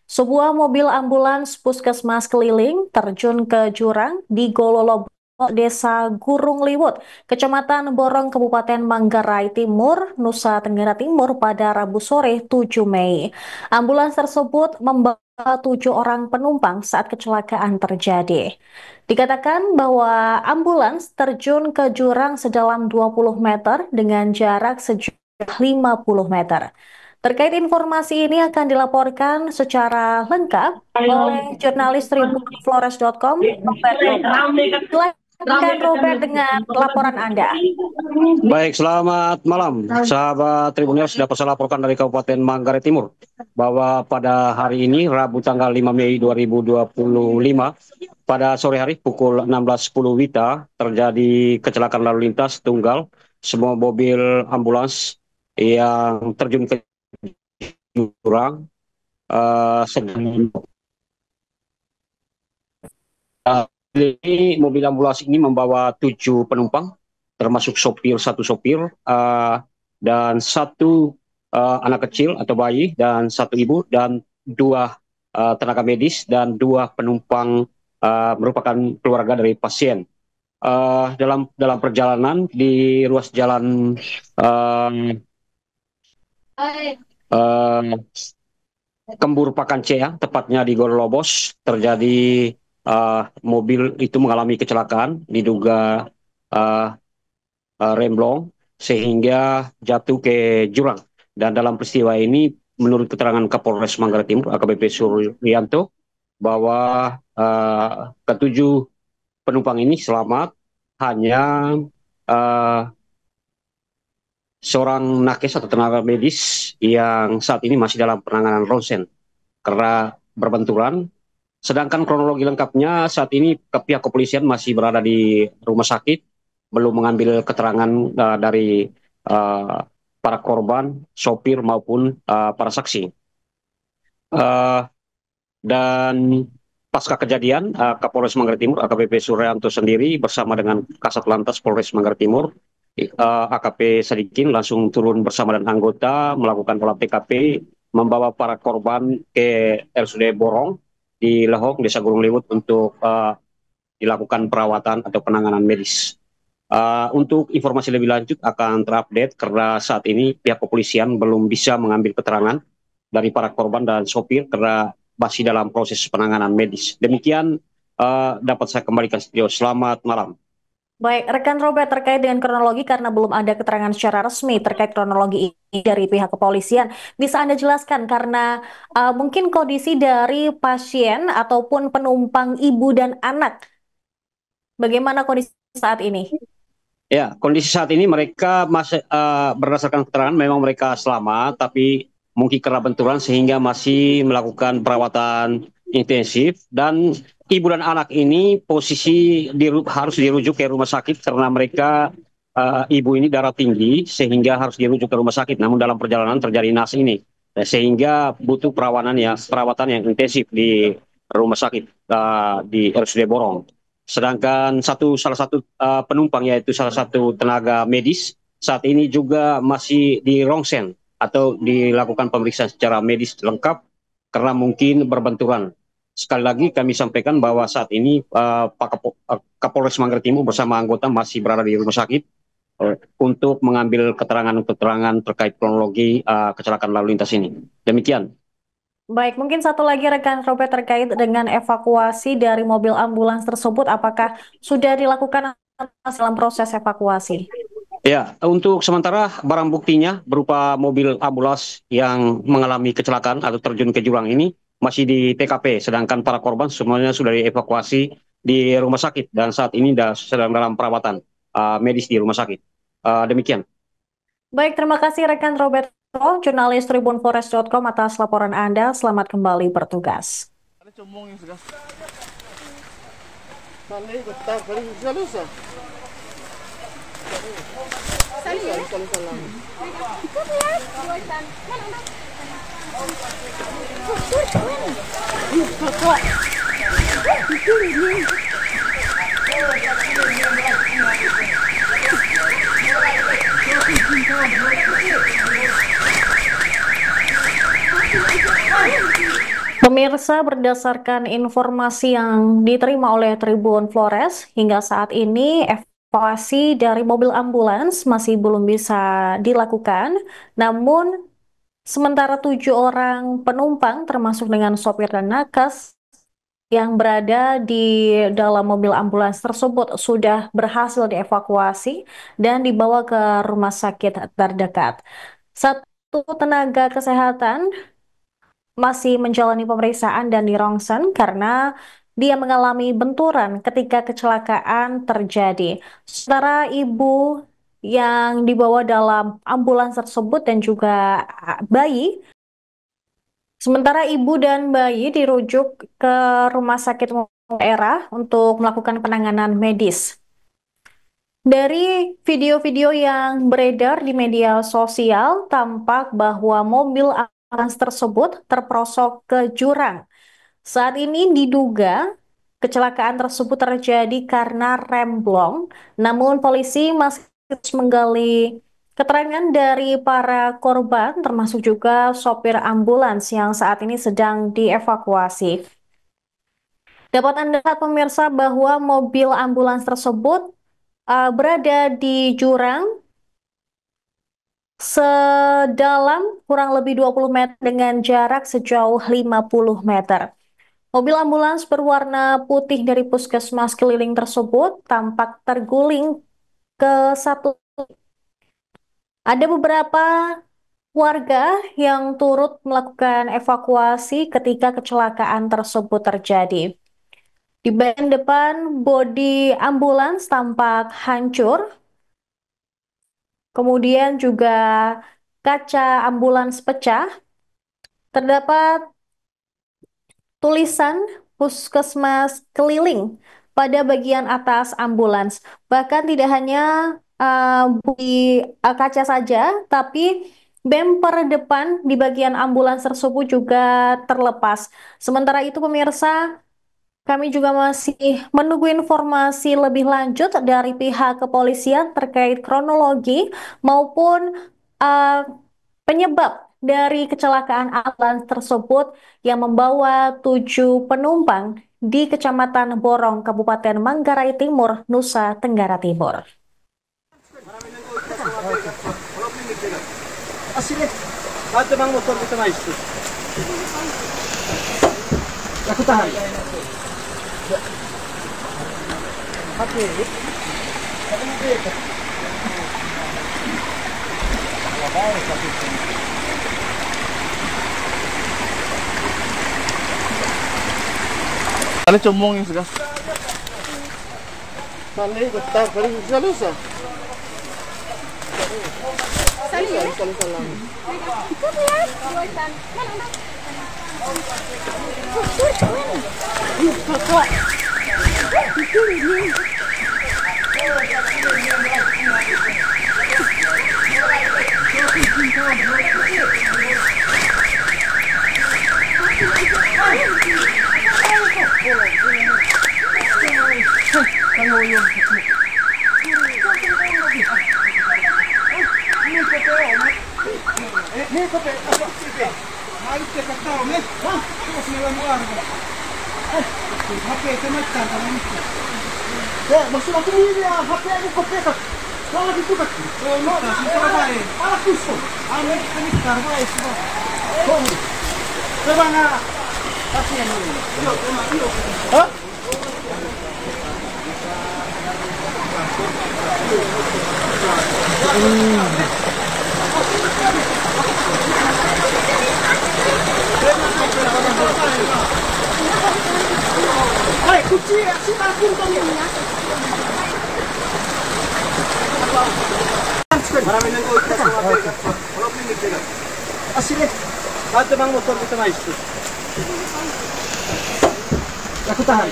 Sebuah mobil ambulans puskesmas keliling terjun ke jurang di Gololobo, Desa Gurung Liwut, Kecamatan Borong, Kabupaten Manggarai Timur, Nusa Tenggara Timur pada Rabu sore 7 Mei. Ambulans tersebut membawa 7 orang penumpang saat kecelakaan terjadi. Dikatakan bahwa ambulans terjun ke jurang sedalam 20 meter dengan jarak sejauh 50 meter. Terkait informasi ini akan dilaporkan secara lengkap oleh jurnalis tribunflores.com, Robert Robert. Silakan Robert dengan laporan Anda. Baik, selamat malam, sahabat Tribuners. Dapat saya laporkan dari Kabupaten Manggarai Timur bahwa pada hari ini, Rabu tanggal 5 Mei 2025, pada sore hari pukul 16.10 WITA, terjadi kecelakaan lalu lintas tunggal sebuah mobil ambulans yang terjun ke jurang. Ini mobil ambulans ini membawa 7 penumpang, termasuk satu sopir dan satu anak kecil atau bayi dan satu ibu dan 2 tenaga medis dan 2 penumpang merupakan keluarga dari pasien. Dalam perjalanan di ruas jalan Kembur Pakancea, tepatnya di Gorlobos, terjadi mobil itu mengalami kecelakaan, diduga remblong sehingga jatuh ke jurang. Dan dalam peristiwa ini, menurut keterangan Kapolres Manggarai Timur AKBP Suryanto, bahwa ketujuh penumpang ini selamat, hanya seorang nakes atau tenaga medis yang saat ini masih dalam penanganan ronsen karena berbenturan. Sedangkan kronologi lengkapnya saat ini pihak kepolisian masih berada di rumah sakit, belum mengambil keterangan dari para korban, sopir maupun para saksi. Dan pasca kejadian, Kapolres Manggarai Timur AKBP Suryanto sendiri bersama dengan Kasat Lantas Polres Manggarai Timur AKP Sadikin langsung turun bersama dengan anggota melakukan olah TKP, membawa para korban ke RSUD Borong di Lehong, Desa Gurung Liwut untuk dilakukan perawatan atau penanganan medis. Untuk informasi lebih lanjut akan terupdate karena saat ini pihak kepolisian belum bisa mengambil keterangan dari para korban dan sopir karena masih dalam proses penanganan medis. Demikian dapat saya kembalikan studio. Selamat malam. Baik, rekan Robert, terkait dengan kronologi karena belum ada keterangan secara resmi terkait kronologi ini dari pihak kepolisian, bisa Anda jelaskan karena mungkin kondisi dari pasien ataupun penumpang ibu dan anak, bagaimana kondisi saat ini? Ya, kondisi saat ini mereka masih berdasarkan keterangan memang mereka selamat, tapi mungkin karena benturan sehingga masih melakukan perawatan intensif, dan ibu dan anak ini posisi harus dirujuk ke rumah sakit karena mereka ibu ini darah tinggi sehingga harus dirujuk ke rumah sakit. Namun dalam perjalanan terjadi naas ini, sehingga butuh perawatan yang intensif di rumah sakit di RSUD Borong. Sedangkan salah satu penumpang, yaitu salah satu tenaga medis, saat ini juga masih di rongsen atau dilakukan pemeriksaan secara medis lengkap karena mungkin berbenturan. Sekali lagi kami sampaikan bahwa saat ini Kapolres Manggarai Timur bersama anggota masih berada di rumah sakit untuk mengambil keterangan terkait kronologi kecelakaan lalu lintas ini. Demikian. Baik, mungkin satu lagi rekan Robert terkait dengan evakuasi dari mobil ambulans tersebut, apakah sudah dilakukan dalam proses evakuasi? Ya, untuk sementara barang buktinya berupa mobil ambulans yang mengalami kecelakaan atau terjun ke jurang ini masih di TKP, sedangkan para korban semuanya sudah dievakuasi di rumah sakit dan saat ini sedang dalam perawatan medis di rumah sakit. Demikian. Baik, terima kasih rekan Robert, jurnalis tribunflores.com atas laporan Anda. Selamat kembali bertugas. Pemirsa, berdasarkan informasi yang diterima oleh Tribun Flores, hingga saat ini evakuasi dari mobil ambulans masih belum bisa dilakukan. Namun, sementara 7 orang penumpang, termasuk dengan sopir dan nakes, yang berada di dalam mobil ambulans tersebut sudah berhasil dievakuasi dan dibawa ke rumah sakit terdekat. Satu tenaga kesehatan masih menjalani pemeriksaan dan dirongseng karena dia mengalami benturan ketika kecelakaan terjadi. Sementara ibu yang dibawa dalam ambulans tersebut dan juga bayi, sementara ibu dan bayi dirujuk ke rumah sakit daerah untuk melakukan penanganan medis. Dari video-video yang beredar di media sosial, tampak bahwa mobil ambulans tersebut terperosok ke jurang. Saat ini diduga kecelakaan tersebut terjadi karena rem blong, namun polisi masih terus menggali keterangan dari para korban, termasuk juga sopir ambulans yang saat ini sedang dievakuasi. Dapat Anda lihat pemirsa bahwa mobil ambulans tersebut berada di jurang sedalam kurang lebih 20 meter dengan jarak sejauh 50 meter. Mobil ambulans berwarna putih dari puskesmas keliling tersebut tampak terguling ke satu. Ada beberapa warga yang turut melakukan evakuasi ketika kecelakaan tersebut terjadi. Di bagian depan, bodi ambulans tampak hancur. Kemudian juga kaca ambulans pecah. Terdapat tulisan puskesmas keliling pada bagian atas ambulans. Bahkan tidak hanya di kaca saja, tapi bemper depan di bagian ambulans tersebut juga terlepas. Sementara itu pemirsa, kami juga masih menunggu informasi lebih lanjut dari pihak kepolisian terkait kronologi maupun uh, penyebab dari kecelakaan ambulans tersebut yang membawa 7 penumpang di Kecamatan Borong, Kabupaten Manggarai Timur, Nusa Tenggara Timur. Kali cumong yang sudah. Kali betar kali galusa. Kali salam. Maksud aku ini ya, HP aku kopi tak. Kalau lagi buka, no, sudah baik. Alas kusto, ane ini karma itu. Coba na, kasih ini. Hah? Hai, kunci si parking tadi. Maraming nang ulit sa mga kalau pinigil. Asile. Bakit bang motor kita na isto? Aku tahan.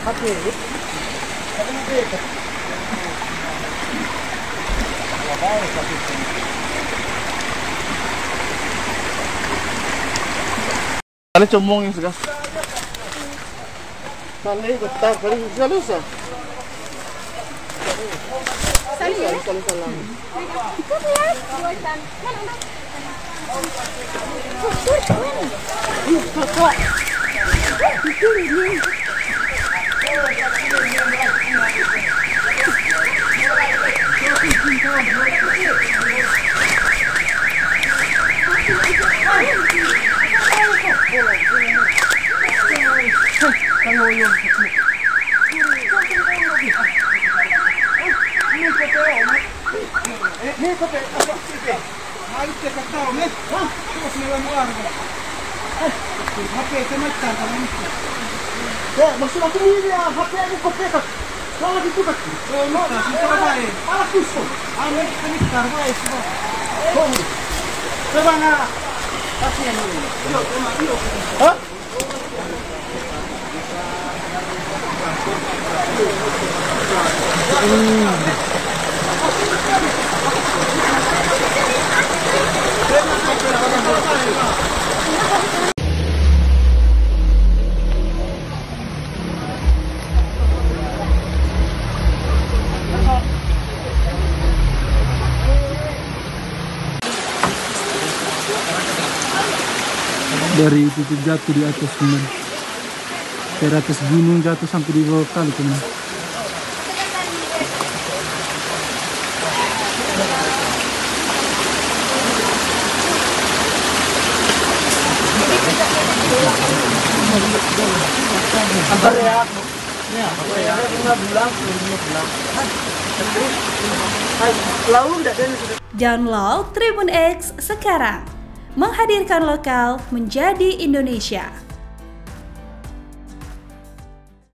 Oke. Kali cumong yang sudah. Kali betar kali galusa. Kali salam. Maksud aku ini HP aku kopek. Kalau gitu kan. Alas tuh. Amin ini karma itu. Coba na. Kasihan ini. Hah? Dari titik jatuh di atas teman, dari atas gunung jatuh sampai di bawah kali teman. Download Tribun X sekarang, menghadirkan lokal menjadi Indonesia.